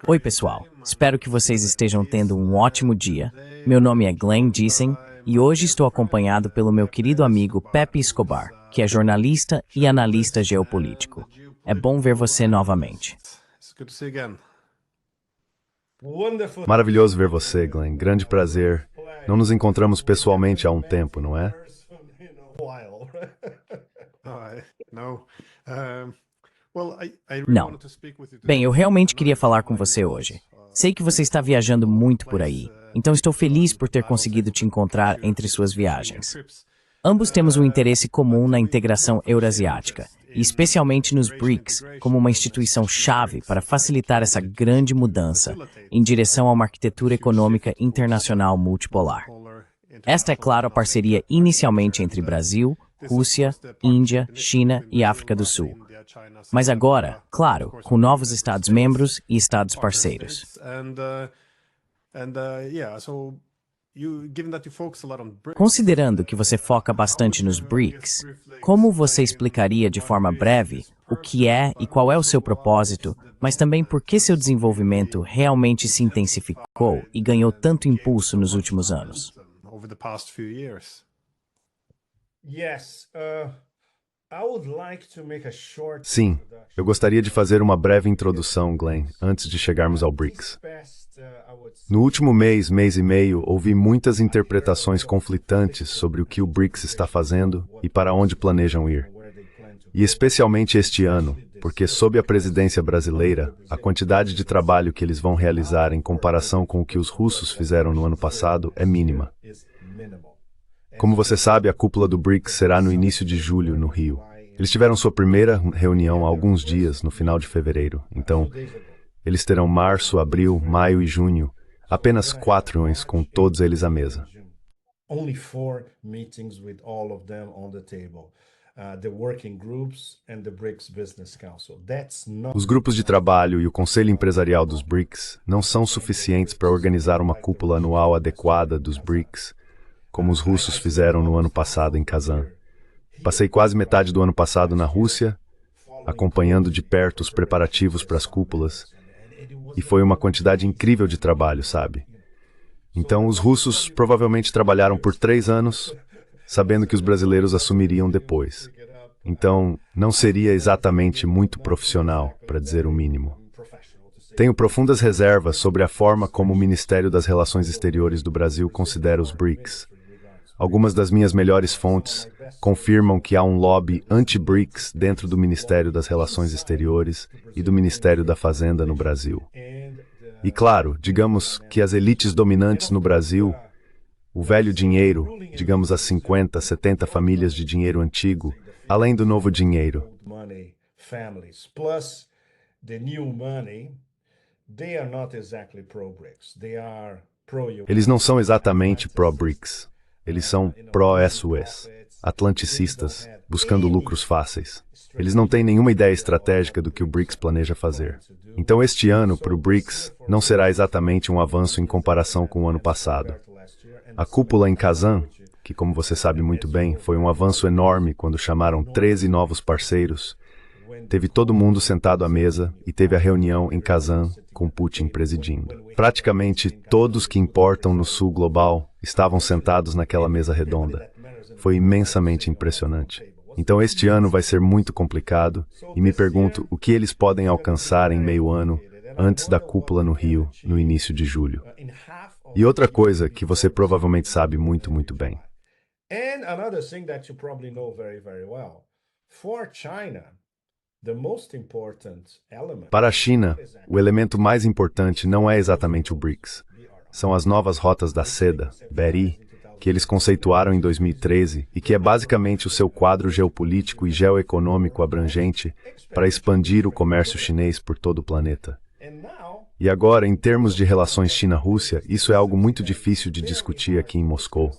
Oi, pessoal. Espero que vocês estejam tendo um ótimo dia. Meu nome é Glenn Dissen e hoje estou acompanhado pelo meu querido amigo Pepe Escobar, que é jornalista e analista geopolítico. É bom ver você novamente. Maravilhoso ver você, Glenn. Grande prazer. Não nos encontramos pessoalmente há um tempo, não é? Não. Bem, eu realmente queria falar com você hoje. Sei que você está viajando muito por aí, então estou feliz por ter conseguido te encontrar entre suas viagens. Ambos temos um interesse comum na integração eurasiática, e especialmente nos BRICS, como uma instituição-chave para facilitar essa grande mudança em direção a uma arquitetura econômica internacional multipolar. Esta é, claro, a parceria inicialmente entre Brasil, Rússia, Índia, China e África do Sul. Mas agora, claro, com novos Estados-membros e Estados parceiros. Considerando que você foca bastante nos BRICS, como você explicaria de forma breve o que é e qual é o seu propósito, mas também por que seu desenvolvimento realmente se intensificou e ganhou tanto impulso nos últimos anos? Sim, eu gostaria de fazer uma breve introdução, Glenn, antes de chegarmos ao BRICS. No último mês e meio, ouvi muitas interpretações conflitantes sobre o que o BRICS está fazendo e para onde planejam ir. E especialmente este ano, porque sob a presidência brasileira, a quantidade de trabalho que eles vão realizar em comparação com o que os russos fizeram no ano passado é mínima. Como você sabe, a cúpula do BRICS será no início de julho, no Rio. Eles tiveram sua primeira reunião há alguns dias, no final de fevereiro. Então, eles terão março, abril, maio e junho, apenas 4 reuniões com todos eles à mesa. Os grupos de trabalho e o Conselho Empresarial dos BRICS não são suficientes para organizar uma cúpula anual adequada dos BRICS, como os russos fizeram no ano passado em Kazan. Passei quase metade do ano passado na Rússia, acompanhando de perto os preparativos para as cúpulas, e foi uma quantidade incrível de trabalho, sabe? Então, os russos provavelmente trabalharam por 3 anos, sabendo que os brasileiros assumiriam depois. Então, não seria exatamente muito profissional, para dizer o mínimo. Tenho profundas reservas sobre a forma como o Ministério das Relações Exteriores do Brasil considera os BRICS. Algumas das minhas melhores fontes confirmam que há um lobby anti-BRICS dentro do Ministério das Relações Exteriores e do Ministério da Fazenda no Brasil. E claro, digamos que as elites dominantes no Brasil, o velho dinheiro, digamos as 50, 70 famílias de dinheiro antigo, além do novo dinheiro, eles não são exatamente pró-BRICS. Eles são pró-SUS, atlanticistas, buscando lucros fáceis. Eles não têm nenhuma ideia estratégica do que o BRICS planeja fazer. Então este ano, para o BRICS, não será exatamente um avanço em comparação com o ano passado. A cúpula em Kazan, que como você sabe muito bem, foi um avanço enorme quando chamaram 13 novos parceiros, teve todo mundo sentado à mesa e teve a reunião em Kazan com Putin presidindo. Praticamente todos que importam no sul global estavam sentados naquela mesa redonda. Foi imensamente impressionante. Então este ano vai ser muito complicado e me pergunto o que eles podem alcançar em meio ano antes da cúpula no Rio, no início de julho. E outra coisa que você provavelmente sabe muito bem. Para a China, o elemento mais importante não é exatamente o BRICS. São as novas rotas da seda, BRI, que eles conceituaram em 2013 e que é basicamente o seu quadro geopolítico e geoeconômico abrangente para expandir o comércio chinês por todo o planeta. E agora, em termos de relações China-Rússia, isso é algo muito difícil de discutir aqui em Moscou.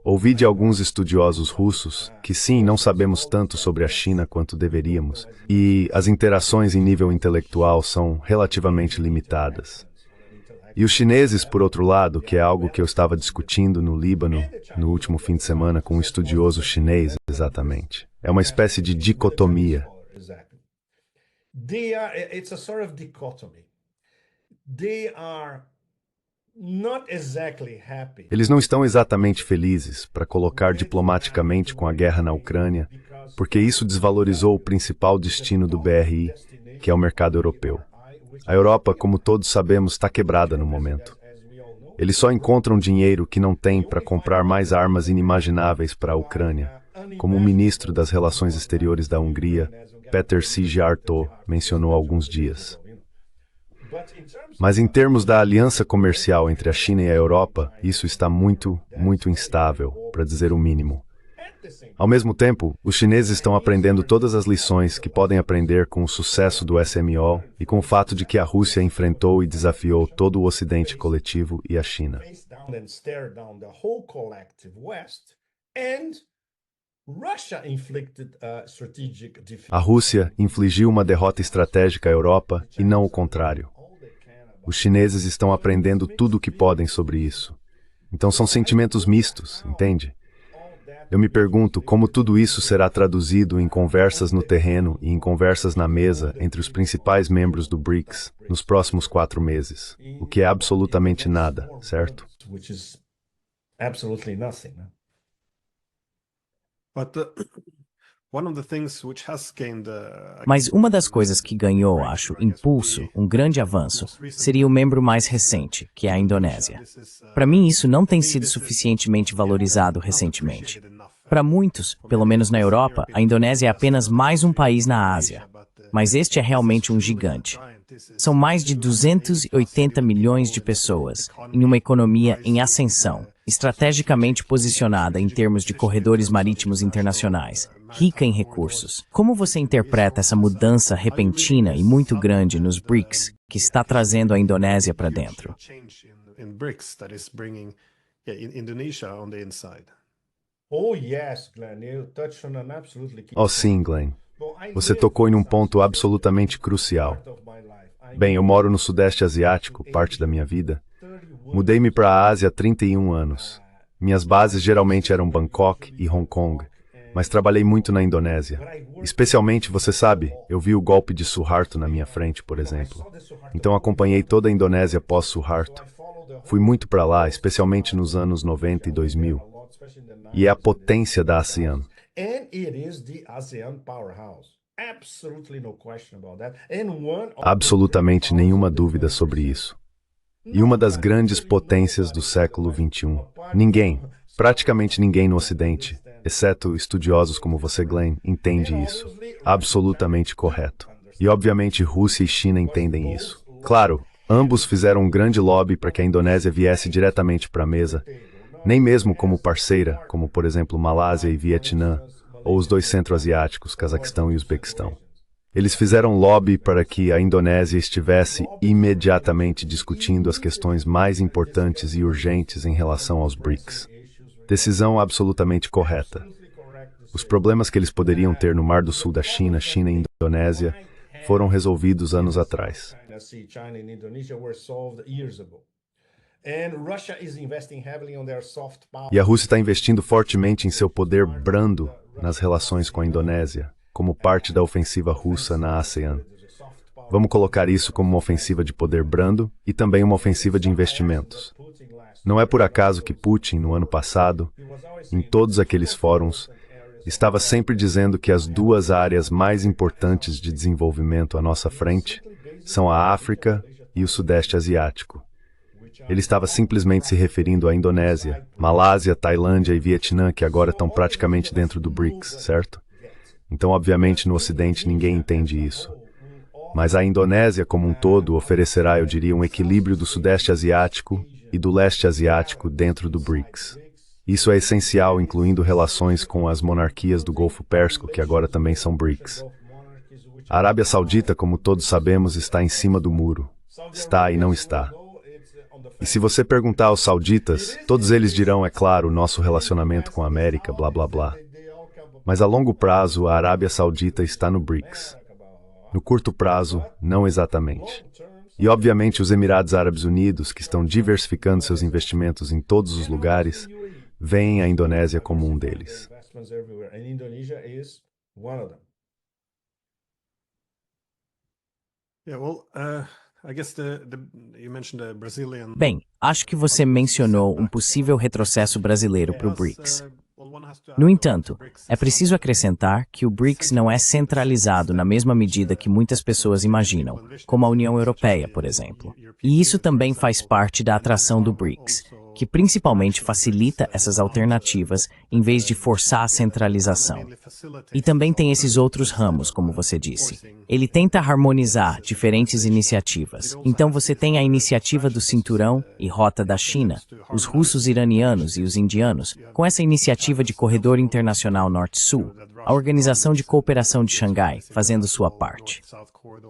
Ouvi de alguns estudiosos russos que sim, não sabemos tanto sobre a China quanto deveríamos, e as interações em nível intelectual são relativamente limitadas. E os chineses, por outro lado, que é algo que eu estava discutindo no Líbano no último fim de semana com um estudioso chinês, exatamente. É uma espécie de dicotomia. It's a sort of dichotomy. They are not exactly happy. Eles não estão exatamente felizes, para colocar diplomaticamente, com a guerra na Ucrânia, porque isso desvalorizou o principal destino do BRI, que é o mercado europeu. A Europa, como todos sabemos, está quebrada no momento. Eles só encontram dinheiro que não têm para comprar mais armas inimagináveis para a Ucrânia, como o ministro das Relações Exteriores da Hungria, Péter Szijjártó, mencionou há alguns dias. Mas em termos da aliança comercial entre a China e a Europa, isso está muito, muito instável, para dizer o mínimo. Ao mesmo tempo, os chineses estão aprendendo todas as lições que podem aprender com o sucesso do SMO e com o fato de que a Rússia enfrentou e desafiou todo o Ocidente coletivo e a China. A Rússia infligiu uma derrota estratégica à Europa e não o contrário. Os chineses estão aprendendo tudo o que podem sobre isso. Então são sentimentos mistos, entende? Eu me pergunto como tudo isso será traduzido em conversas no terreno e em conversas na mesa entre os principais membros do BRICS nos próximos 4 meses, o que é absolutamente nada, certo? Mas uma das coisas que ganhou, acho, impulso, um grande avanço, seria o membro mais recente, que é a Indonésia. Para mim, isso não tem sido suficientemente valorizado recentemente. Para muitos, pelo menos na Europa, a Indonésia é apenas mais um país na Ásia. Mas este é realmente um gigante. São mais de 280 milhões de pessoas, em uma economia em ascensão, estrategicamente posicionada em termos de corredores marítimos internacionais, rica em recursos. Como você interpreta essa mudança repentina e muito grande nos BRICS, que está trazendo a Indonésia para dentro? Oh, sim, Glenn. Você tocou em um ponto absolutamente crucial. Bem, eu moro no Sudeste Asiático, parte da minha vida. Mudei-me para a Ásia há 31 anos. Minhas bases geralmente eram Bangkok e Hong Kong, mas trabalhei muito na Indonésia. Especialmente, você sabe, eu vi o golpe de Suharto na minha frente, por exemplo. Então acompanhei toda a Indonésia pós-Suharto. Fui muito para lá, especialmente nos anos 90 e 2000. E é a potência da ASEAN. Absolutamente nenhuma dúvida sobre isso. E uma das grandes potências do século XXI. Ninguém, praticamente ninguém no Ocidente, exceto estudiosos como você, Glenn, entende isso. Absolutamente correto. E obviamente Rússia e China entendem isso. Claro, ambos fizeram um grande lobby para que a Indonésia viesse diretamente para a mesa, nem mesmo como parceira, como por exemplo Malásia e Vietnã, ou os 2 centro-asiáticos, Cazaquistão e Uzbequistão. Eles fizeram lobby para que a Indonésia estivesse imediatamente discutindo as questões mais importantes e urgentes em relação aos BRICS. Decisão absolutamente correta. Os problemas que eles poderiam ter no Mar do Sul da China, China e Indonésia, foram resolvidos anos atrás. E a Rússia está investindo fortemente em seu poder brando nas relações com a Indonésia, como parte da ofensiva russa na ASEAN. Vamos colocar isso como uma ofensiva de poder brando e também uma ofensiva de investimentos. Não é por acaso que Putin, no ano passado, em todos aqueles fóruns, estava sempre dizendo que as 2 áreas mais importantes de desenvolvimento à nossa frente são a África e o Sudeste Asiático. Ele estava simplesmente se referindo à Indonésia, Malásia, Tailândia e Vietnã, que agora estão praticamente dentro do BRICS, certo? Então, obviamente, no Ocidente ninguém entende isso. Mas a Indonésia como um todo oferecerá, eu diria, um equilíbrio do Sudeste Asiático e do Leste Asiático dentro do BRICS. Isso é essencial, incluindo relações com as monarquias do Golfo Pérsico, que agora também são BRICS. A Arábia Saudita, como todos sabemos, está em cima do muro. Está e não está. E se você perguntar aos sauditas, todos eles dirão, é claro, o nosso relacionamento com a América, blá blá blá. Mas a longo prazo, a Arábia Saudita está no BRICS. No curto prazo, não exatamente. E obviamente os Emirados Árabes Unidos, que estão diversificando seus investimentos em todos os lugares, veem a Indonésia como um deles. Bem, acho que você mencionou um possível retrocesso brasileiro para o BRICS. No entanto, é preciso acrescentar que o BRICS não é centralizado na mesma medida que muitas pessoas imaginam, como a União Europeia, por exemplo. E isso também faz parte da atração do BRICS, que principalmente facilita essas alternativas em vez de forçar a centralização. E também tem esses outros ramos, como você disse. Ele tenta harmonizar diferentes iniciativas. Então você tem a iniciativa do Cinturão e Rota da China, os russos, iranianos e os indianos, com essa iniciativa de Corredor Internacional Norte-Sul, a Organização de Cooperação de Xangai, fazendo sua parte.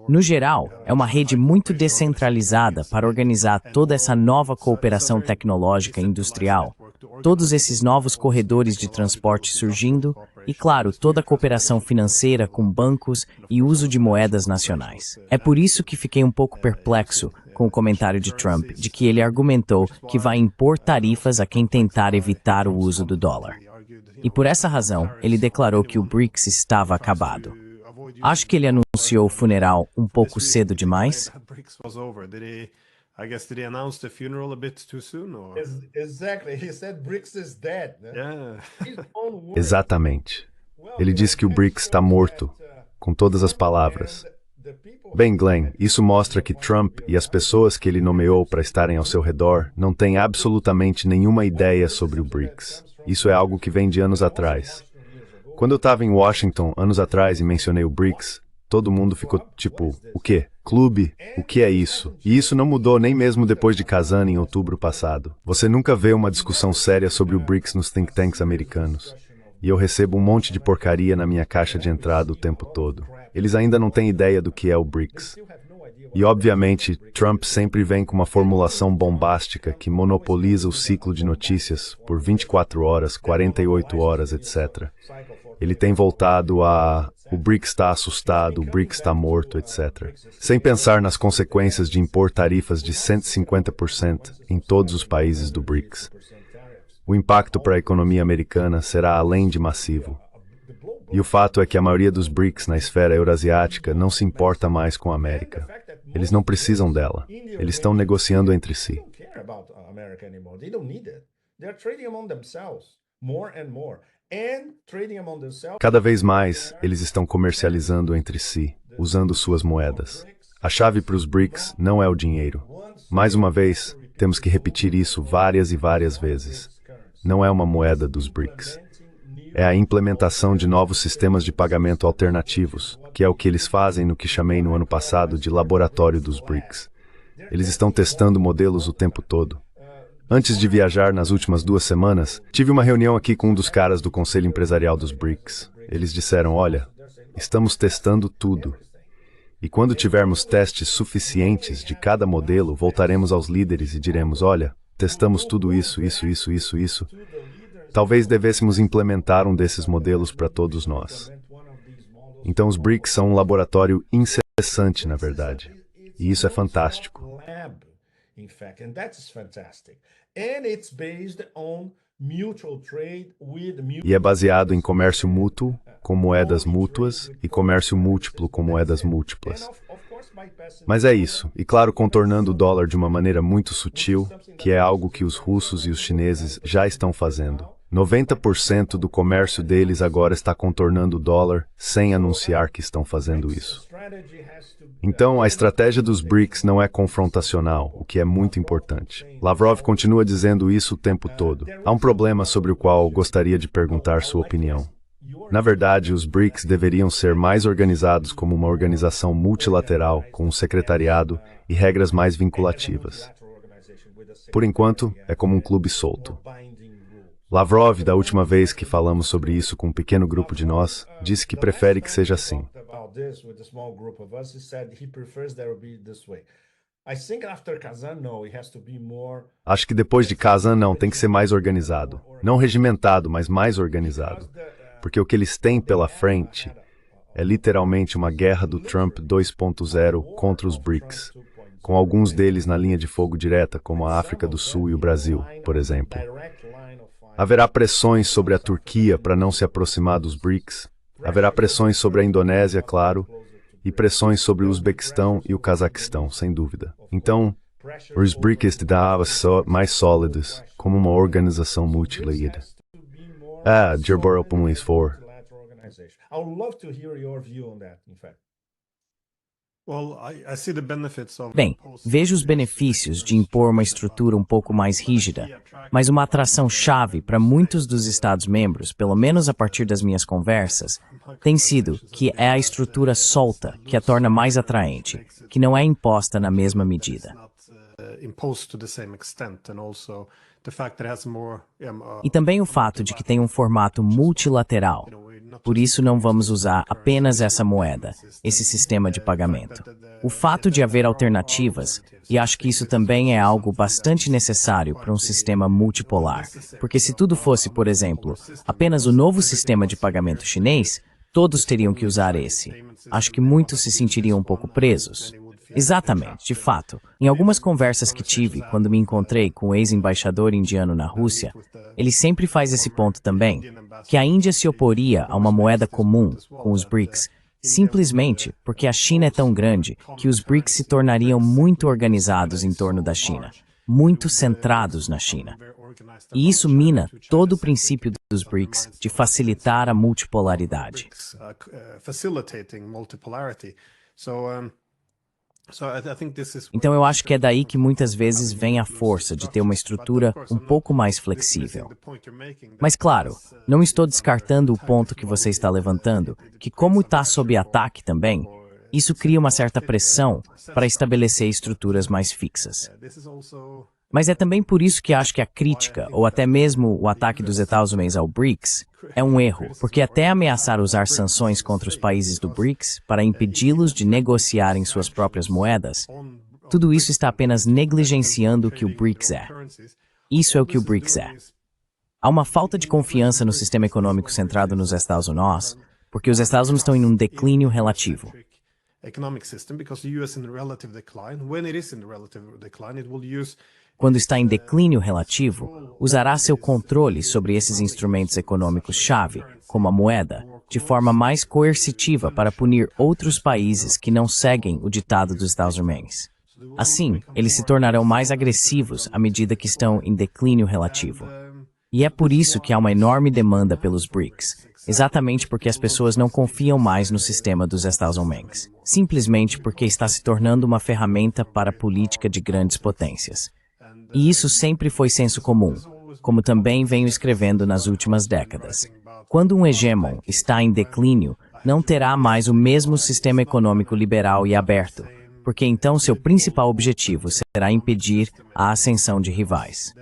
No geral, é uma rede muito descentralizada para organizar toda essa nova cooperação tecnológica e industrial, todos esses novos corredores de transporte surgindo e, claro, toda a cooperação financeira com bancos e uso de moedas nacionais. É por isso que fiquei um pouco perplexo com o comentário de Trump de que ele argumentou que vai impor tarifas a quem tentar evitar o uso do dólar. E por essa razão, ele declarou que o BRICS estava acabado. Acho que ele anunciou o funeral um pouco cedo demais. Exatamente. Ele disse que o BRICS está morto, com todas as palavras. Bem, Glenn, isso mostra que Trump e as pessoas que ele nomeou para estarem ao seu redor não têm absolutamente nenhuma ideia sobre o BRICS. Isso é algo que vem de anos atrás. Quando eu estava em Washington anos atrás e mencionei o BRICS, todo mundo ficou tipo, o quê? Clube? O que é isso? E isso não mudou nem mesmo depois de Kazan em outubro passado. Você nunca vê uma discussão séria sobre o BRICS nos think tanks americanos. E eu recebo um monte de porcaria na minha caixa de entrada o tempo todo. Eles ainda não têm ideia do que é o BRICS. E, obviamente, Trump sempre vem com uma formulação bombástica que monopoliza o ciclo de notícias por 24 horas, 48 horas, etc. Ele tem voltado a o BRICS está assustado, o BRICS está morto, etc. Sem pensar nas consequências de impor tarifas de 150% em todos os países do BRICS. O impacto para a economia americana será além de massivo. E o fato é que a maioria dos BRICS na esfera eurasiática não se importa mais com a América. Eles não precisam dela. Eles estão negociando entre si. Cada vez mais, eles estão comercializando entre si, usando suas moedas. A chave para os BRICS não é o dinheiro. Mais uma vez, temos que repetir isso várias e várias vezes. Não é uma moeda dos BRICS. É a implementação de novos sistemas de pagamento alternativos, que é o que eles fazem no que chamei no ano passado de laboratório dos BRICS. Eles estão testando modelos o tempo todo. Antes de viajar nas últimas 2 semanas, tive uma reunião aqui com um dos caras do Conselho Empresarial dos BRICS. Eles disseram, olha, estamos testando tudo. E quando tivermos testes suficientes de cada modelo, voltaremos aos líderes e diremos, olha, testamos tudo isso. Talvez devêssemos implementar um desses modelos para todos nós. Então os BRICS são um laboratório incessante, na verdade. E isso é fantástico. E é baseado em comércio mútuo, com moedas mútuas, e comércio múltiplo com moedas múltiplas. Mas é isso, e claro, contornando o dólar de uma maneira muito sutil, que é algo que os russos e os chineses já estão fazendo. 90% do comércio deles agora está contornando o dólar sem anunciar que estão fazendo isso. Então, a estratégia dos BRICS não é confrontacional, o que é muito importante. Lavrov continua dizendo isso o tempo todo. Há um problema sobre o qual gostaria de perguntar sua opinião. Na verdade, os BRICS deveriam ser mais organizados como uma organização multilateral, com um secretariado e regras mais vinculativas. Por enquanto, é como um clube solto. Lavrov, da última vez que falamos sobre isso com um pequeno grupo de nós, disse que prefere que seja assim. Acho que depois de Kazan não, tem que ser mais organizado. Não regimentado, mas mais organizado. Porque o que eles têm pela frente é literalmente uma guerra do Trump 2.0 contra os BRICS, com alguns deles na linha de fogo direta, como a África do Sul e o Brasil, por exemplo. Haverá pressões sobre a Turquia para não se aproximar dos BRICS. Haverá pressões sobre a Indonésia, claro. e pressões sobre o Uzbequistão e o Cazaquistão, sem dúvida. Então, os BRICS estavam mais sólidos como uma organização multilayered. Gerbor Openlys 4. I would love to hear your view on that, in fact. Bem, vejo os benefícios de impor uma estrutura um pouco mais rígida, mas uma atração-chave para muitos dos Estados-membros, pelo menos a partir das minhas conversas, tem sido que é a estrutura solta que a torna mais atraente, que não é imposta na mesma medida. E também o fato de que tem um formato multilateral. Por isso não vamos usar apenas essa moeda, esse sistema de pagamento. O fato de haver alternativas, e acho que isso também é algo bastante necessário para um sistema multipolar, porque se tudo fosse, por exemplo, apenas o novo sistema de pagamento chinês, todos teriam que usar esse. Acho que muitos se sentiriam um pouco presos. Exatamente, de fato. Em algumas conversas que tive, quando me encontrei com o ex-embaixador indiano na Rússia, ele sempre faz esse ponto também, que a Índia se oporia a uma moeda comum com os BRICS, simplesmente porque a China é tão grande que os BRICS se tornariam muito organizados em torno da China, muito centrados na China. E isso mina todo o princípio dos BRICS de facilitar a multipolaridade. Então eu acho que é daí que muitas vezes vem a força de ter uma estrutura um pouco mais flexível. Mas claro, não estou descartando o ponto que você está levantando, que como está sob ataque também, isso cria uma certa pressão para estabelecer estruturas mais fixas. Mas é também por isso que acho que a crítica, ou até mesmo o ataque dos Estados-Unidos ao BRICS, é um erro, porque até ameaçar usar sanções contra os países do BRICS para impedi-los de negociarem suas próprias moedas, tudo isso está apenas negligenciando o que o BRICS é. Isso é o que o BRICS é. Há uma falta de confiança no sistema econômico centrado nos Estados Unidos, porque os Estados Unidos estão em um declínio relativo. Quando está em declínio relativo, usará seu controle sobre esses instrumentos econômicos-chave, como a moeda, de forma mais coercitiva para punir outros países que não seguem o ditado dos Estados Unidos. Assim, eles se tornarão mais agressivos à medida que estão em declínio relativo. E é por isso que há uma enorme demanda pelos BRICS, exatamente porque as pessoas não confiam mais no sistema dos Estados Unidos, simplesmente porque está se tornando uma ferramenta para a política de grandes potências. E isso sempre foi senso comum, como também venho escrevendo nas últimas décadas. Quando um hegemon está em declínio, não terá mais o mesmo sistema econômico liberal e aberto, porque então seu principal objetivo será impedir a ascensão de rivais.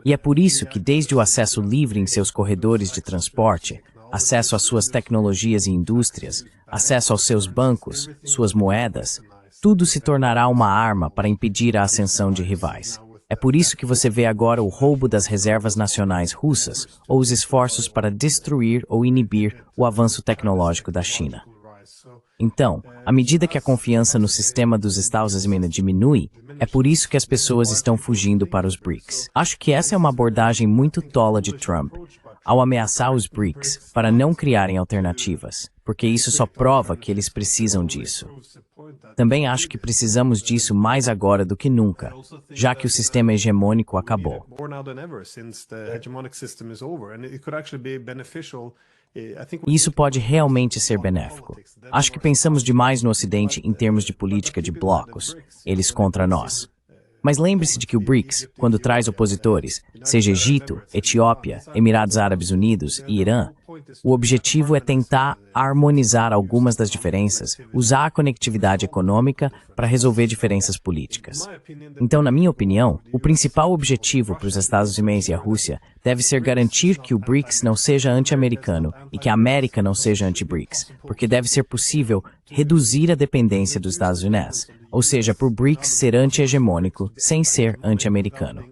E é por isso que desde o acesso livre em seus corredores de transporte, acesso às suas tecnologias e indústrias, acesso aos seus bancos, suas moedas, tudo se tornará uma arma para impedir a ascensão de rivais. É por isso que você vê agora o roubo das reservas nacionais russas ou os esforços para destruir ou inibir o avanço tecnológico da China. Então, à medida que a confiança no sistema dos Estados Unidos diminui, é por isso que as pessoas estão fugindo para os BRICS. Acho que essa é uma abordagem muito tola de Trump, ao ameaçar os BRICS para não criarem alternativas, porque isso só prova que eles precisam disso. Também acho que precisamos disso mais agora do que nunca, já que o sistema hegemônico acabou. E isso pode realmente ser benéfico. Acho que pensamos demais no Ocidente em termos de política de blocos, eles contra nós. Mas lembre-se de que o BRICS, quando traz opositores, seja Egito, Etiópia, Emirados Árabes Unidos e Irã, o objetivo é tentar harmonizar algumas das diferenças, usar a conectividade econômica para resolver diferenças políticas. Então, na minha opinião, o principal objetivo para os Estados Unidos e a Rússia deve ser garantir que o BRICS não seja anti-americano e que a América não seja anti-BRICS, porque deve ser possível reduzir a dependência dos Estados Unidos, ou seja, por BRICS ser anti-hegemônico sem ser anti-americano.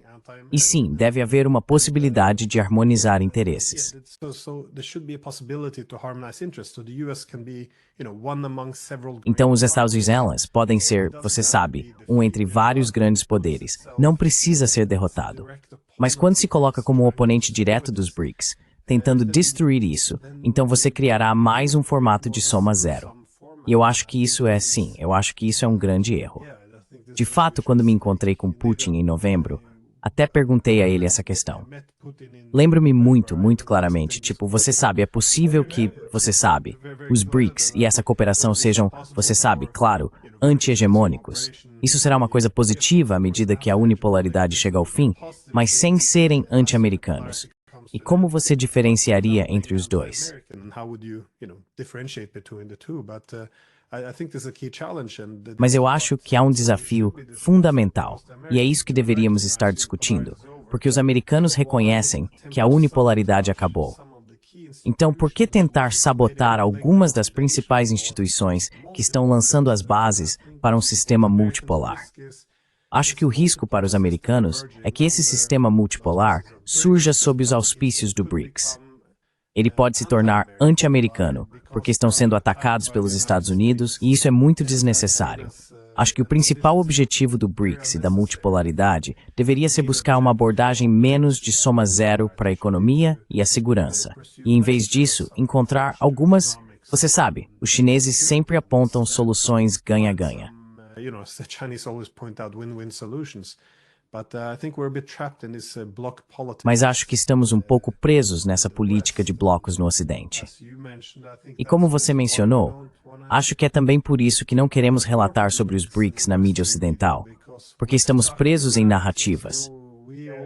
E sim, deve haver uma possibilidade de harmonizar interesses. Então os Estados Unidos podem ser, você sabe, um entre vários grandes poderes. Não precisa ser derrotado. Mas quando se coloca como um oponente direto dos BRICS, tentando destruir isso, então você criará mais um formato de soma zero. E eu acho que isso é, sim, eu acho que isso é um grande erro. De fato, quando me encontrei com Putin em novembro, até perguntei a ele essa questão. Lembro-me muito, muito claramente, tipo, você sabe, é possível que, você sabe, os BRICS e essa cooperação sejam, você sabe, claro, anti-hegemônicos. Isso será uma coisa positiva à medida que a unipolaridade chega ao fim, mas sem serem anti-americanos. E como você diferenciaria entre os dois? Mas eu acho que há um desafio fundamental, e é isso que deveríamos estar discutindo, porque os americanos reconhecem que a unipolaridade acabou. Então, por que tentar sabotar algumas das principais instituições que estão lançando as bases para um sistema multipolar? Acho que o risco para os americanos é que esse sistema multipolar surja sob os auspícios do BRICS. Ele pode se tornar anti-americano, porque estão sendo atacados pelos Estados Unidos, e isso é muito desnecessário. Acho que o principal objetivo do BRICS e da multipolaridade deveria ser buscar uma abordagem menos de soma zero para a economia e a segurança. E, em vez disso, encontrar algumas... Você sabe, os chineses sempre apontam soluções ganha-ganha. Mas acho que estamos um pouco presos nessa política de blocos no Ocidente. E como você mencionou, acho que é também por isso que não queremos relatar sobre os BRICS na mídia ocidental, porque estamos presos em narrativas.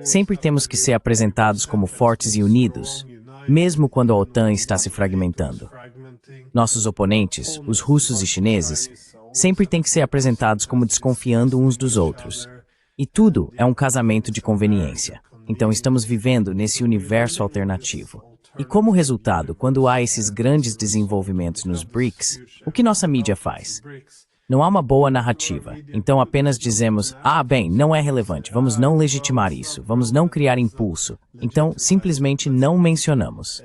Sempre temos que ser apresentados como fortes e unidos, mesmo quando a OTAN está se fragmentando. Nossos oponentes, os russos e chineses, sempre têm que ser apresentados como desconfiando uns dos outros. E tudo é um casamento de conveniência. Então estamos vivendo nesse universo alternativo. E como resultado, quando há esses grandes desenvolvimentos nos BRICS, o que nossa mídia faz? Não há uma boa narrativa. Então apenas dizemos, bem, não é relevante, vamos não legitimar isso, vamos não criar impulso. Então simplesmente não mencionamos.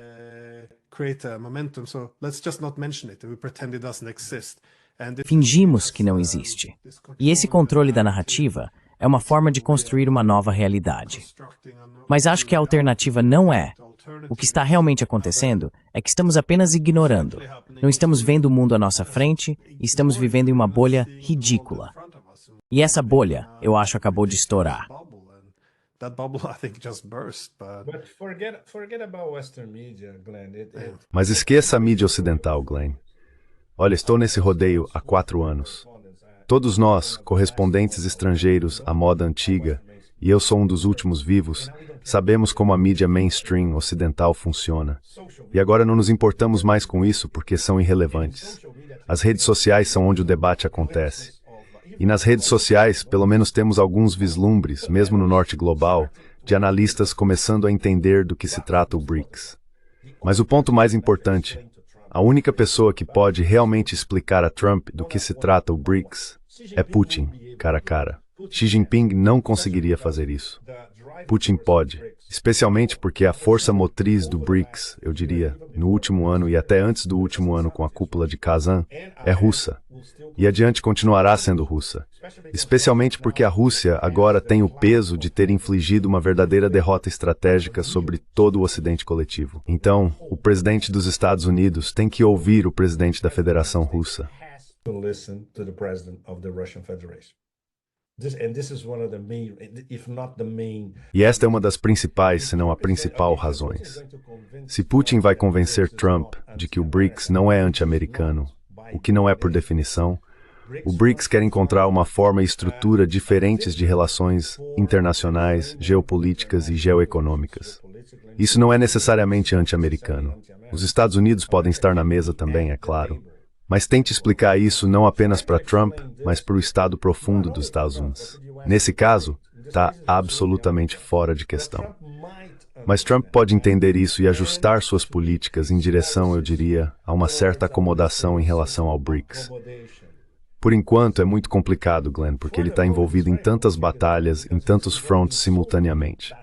Fingimos que não existe. E esse controle da narrativa é uma forma de construir uma nova realidade. Mas acho que a alternativa não é. O que está realmente acontecendo é que estamos apenas ignorando. Não estamos vendo o mundo à nossa frente e estamos vivendo em uma bolha ridícula. E essa bolha, eu acho, acabou de estourar. Mas esqueça a mídia ocidental, Glenn. Olha, estou nesse rodeio há 4 anos. Todos nós, correspondentes estrangeiros à moda antiga, e eu sou um dos últimos vivos, sabemos como a mídia mainstream ocidental funciona. E agora não nos importamos mais com isso porque são irrelevantes. As redes sociais são onde o debate acontece. E nas redes sociais, pelo menos temos alguns vislumbres, mesmo no norte global, de analistas começando a entender do que se trata o BRICS. Mas o ponto mais importante, a única pessoa que pode realmente explicar a Trump do que se trata o BRICS é Putin, cara a cara. Xi Jinping não conseguiria fazer isso. Putin pode, especialmente porque a força motriz do BRICS, eu diria, no último ano e até antes do último ano com a cúpula de Kazan, é russa. E adiante continuará sendo russa. Especialmente porque a Rússia agora tem o peso de ter infligido uma verdadeira derrota estratégica sobre todo o Ocidente coletivo. Então, o presidente dos Estados Unidos tem que ouvir o presidente da Federação Russa. E esta é uma das principais, se não a principal, razões. Se Putin vai convencer Trump de que o BRICS não é anti-americano, o que não é por definição, o BRICS quer encontrar uma forma e estrutura diferentes de relações internacionais, geopolíticas e geoeconômicas. Isso não é necessariamente anti-americano. Os Estados Unidos podem estar na mesa também, é claro. Mas tente explicar isso não apenas para Trump, mas para o estado profundo dos Estados Unidos. Nesse caso, está absolutamente fora de questão. Mas Trump pode entender isso e ajustar suas políticas em direção, eu diria, a uma certa acomodação em relação ao BRICS. Por enquanto é muito complicado, Glenn, porque ele está envolvido em tantas batalhas, em tantos fronts simultaneamente.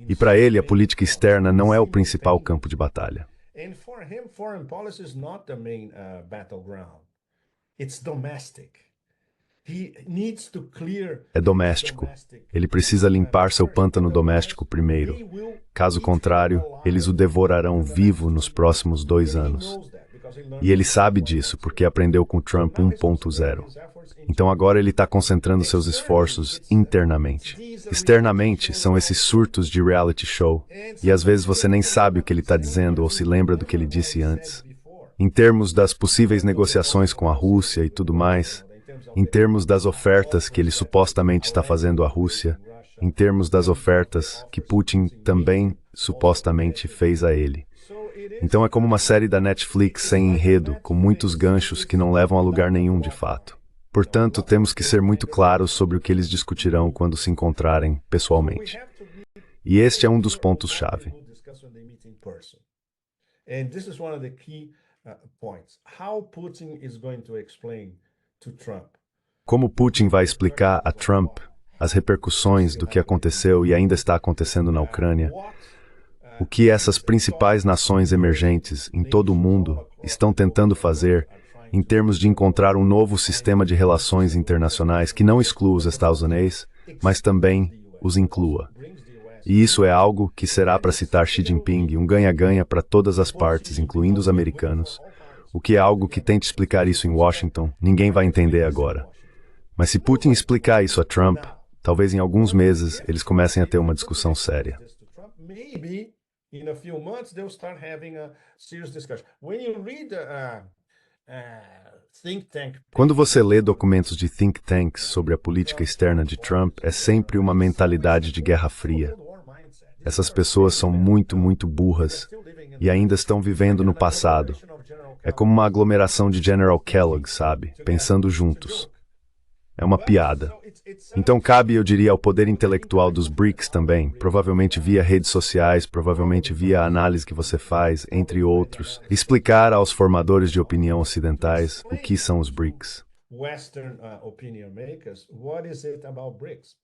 E para ele, a política externa não é o principal campo de batalha. And for him, foreign policy is not the main battleground. It's domestic. É doméstico. Ele precisa limpar seu pântano doméstico primeiro. Caso contrário, eles o devorarão vivo nos próximos 2 anos. E ele sabe disso porque aprendeu com Trump 1.0. Então agora ele está concentrando seus esforços internamente. Externamente, são esses surtos de reality show. E às vezes você nem sabe o que ele está dizendo ou se lembra do que ele disse antes. Em termos das possíveis negociações com a Rússia e tudo mais, em termos das ofertas que ele supostamente está fazendo à Rússia, em termos das ofertas que Putin também supostamente fez a ele. Então é como uma série da Netflix sem enredo, com muitos ganchos que não levam a lugar nenhum de fato. Portanto, temos que ser muito claros sobre o que eles discutirão quando se encontrarem pessoalmente. E este é um dos pontos-chave. Como Putin vai explicar a Trump as repercussões do que aconteceu e ainda está acontecendo na Ucrânia? O que essas principais nações emergentes em todo o mundo estão tentando fazer em termos de encontrar um novo sistema de relações internacionais que não exclua os Estados Unidos, mas também os inclua. E isso é algo que será, para citar Xi Jinping, um ganha-ganha para todas as partes, incluindo os americanos. O que é algo que tente explicar isso em Washington, ninguém vai entender agora. Mas se Putin explicar isso a Trump, talvez em alguns meses eles comecem a ter uma discussão séria. In a few months, they'll start having a serious discussion. When you read think tank... Quando você lê documentos de think tanks sobre a política externa de Trump, é sempre uma mentalidade de Guerra Fria. Essas pessoas são muito burras e ainda estão vivendo no passado. É como uma aglomeração de General Kellogg, sabe? Pensando juntos. É uma piada. Então cabe, eu diria, ao poder intelectual dos BRICS também, provavelmente via redes sociais, provavelmente via a análise que você faz, entre outros, explicar aos formadores de opinião ocidentais o que são os BRICS. Western opinion makers, what is it about BRICS?